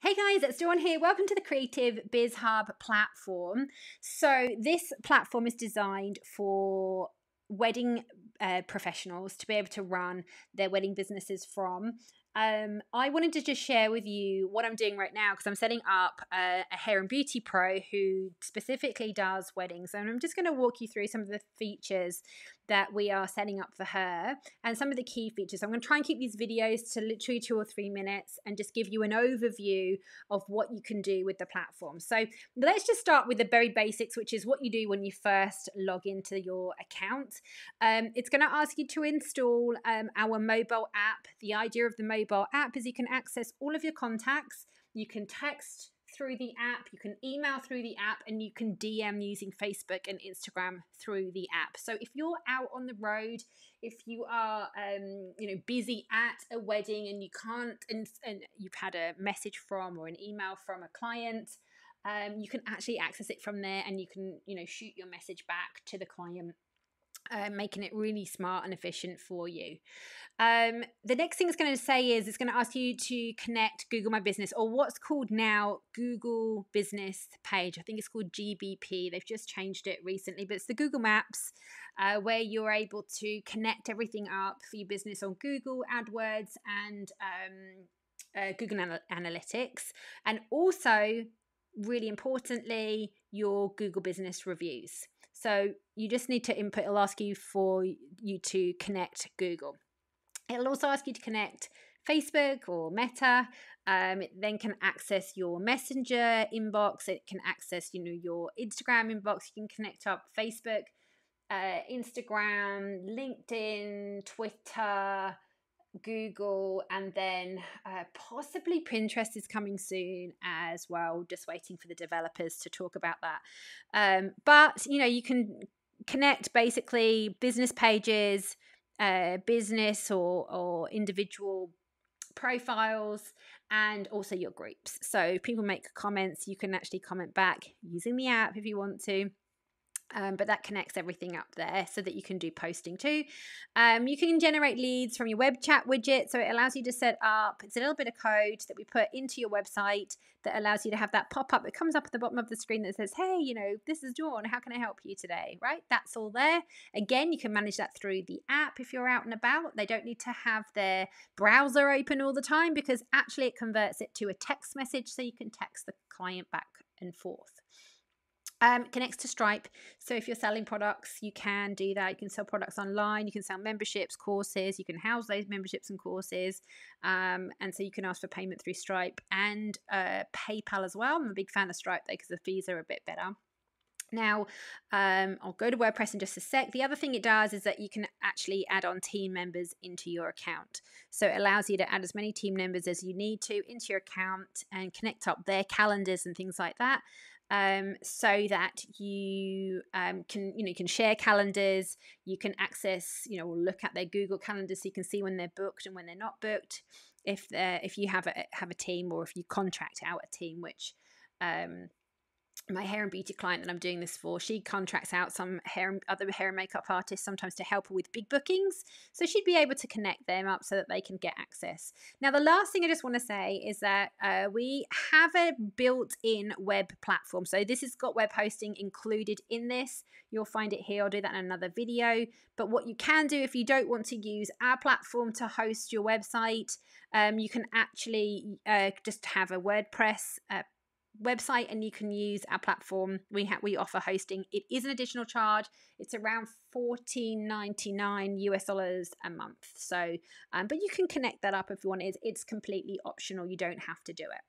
Hey guys, it's Dawn here. Welcome to the Creative Biz Hub platform. So this platform is designed for wedding professionals to be able to run their wedding businesses from. I wanted to just share with you what I'm doing right now because I'm setting up a hair and beauty pro who specifically does weddings, and I'm just going to walk you through some of the features that we are setting up for her and some of the key features. I'm going to try and keep these videos to literally 2 or 3 minutes and just give you an overview of what you can do with the platform. So let's just start with the very basics, which is what you do when you first log into your account. It's going to ask you to install our mobile app. The idea of the mobile app is you can access all of your contacts, you can text through the app, you can email through the app, and you can DM using Facebook and Instagram through the app. So if you're out on the road, if you are busy at a wedding and you can't and you've had a message from or an email from a client, you can actually access it from there, and you can shoot your message back to the client, making it really smart and efficient for you. The next thing it's going to say is it's going to ask you to connect Google My Business, or what's called now Google Business Page. I think it's called GBP. They've just changed it recently, but it's the Google Maps where you're able to connect everything up for your business on Google AdWords and Google Analytics, and also, really importantly, your Google Business reviews. So you just need to input. It'll ask you for you to connect Google. It'll also ask you to connect Facebook or Meta. It then can access your Messenger inbox. It can access your Instagram inbox. You can connect up Facebook, Instagram, LinkedIn, Twitter, Google, and then possibly Pinterest is coming soon as well. Just waiting for the developers to talk about that. But you can connect basically business pages, business or individual profiles, and also your groups. So if people make comments, you can actually comment back using the app if you want to. But that connects everything up there so that you can do posting too. You can generate leads from your web chat widget. So it allows you to set up, it's a little bit of code that we put into your website that allows you to have that pop up that comes up at the bottom of the screen that says, hey, this is Dawn. How can I help you today? Right? That's all there. Again, you can manage that through the app if you're out and about. They don't need to have their browser open all the time because actually it converts it to a text message so you can text the client back and forth. Connects to Stripe. So if you're selling products, you can do that. You can sell products online. You can sell memberships, courses. You can house those memberships and courses. And so you can ask for payment through Stripe and PayPal as well. I'm a big fan of Stripe though because the fees are a bit better. Now, I'll go to WordPress in just a sec. The other thing it does is that you can actually add on team members into your account. So it allows you to add as many team members as you need to into your account and connect up their calendars and things like that. So that you can share calendars, you can access, look at their Google calendars so you can see when they're booked and when they're not booked. If you have a team, or if you contract out a team, which my hair and beauty client that I'm doing this for, she contracts out some other hair and makeup artists sometimes to help her with big bookings. So she'd be able to connect them up so that they can get access. Now, the last thing I just want to say is that we have a built-in web platform. So this has got web hosting included in this. You'll find it here. I'll do that in another video. But what you can do if you don't want to use our platform to host your website, you can actually just have a WordPress website and you can use our platform. We offer hosting. It is an additional charge. It's around $14.99 US a month. So but you can connect that up if you want. It's completely optional. You don't have to do it.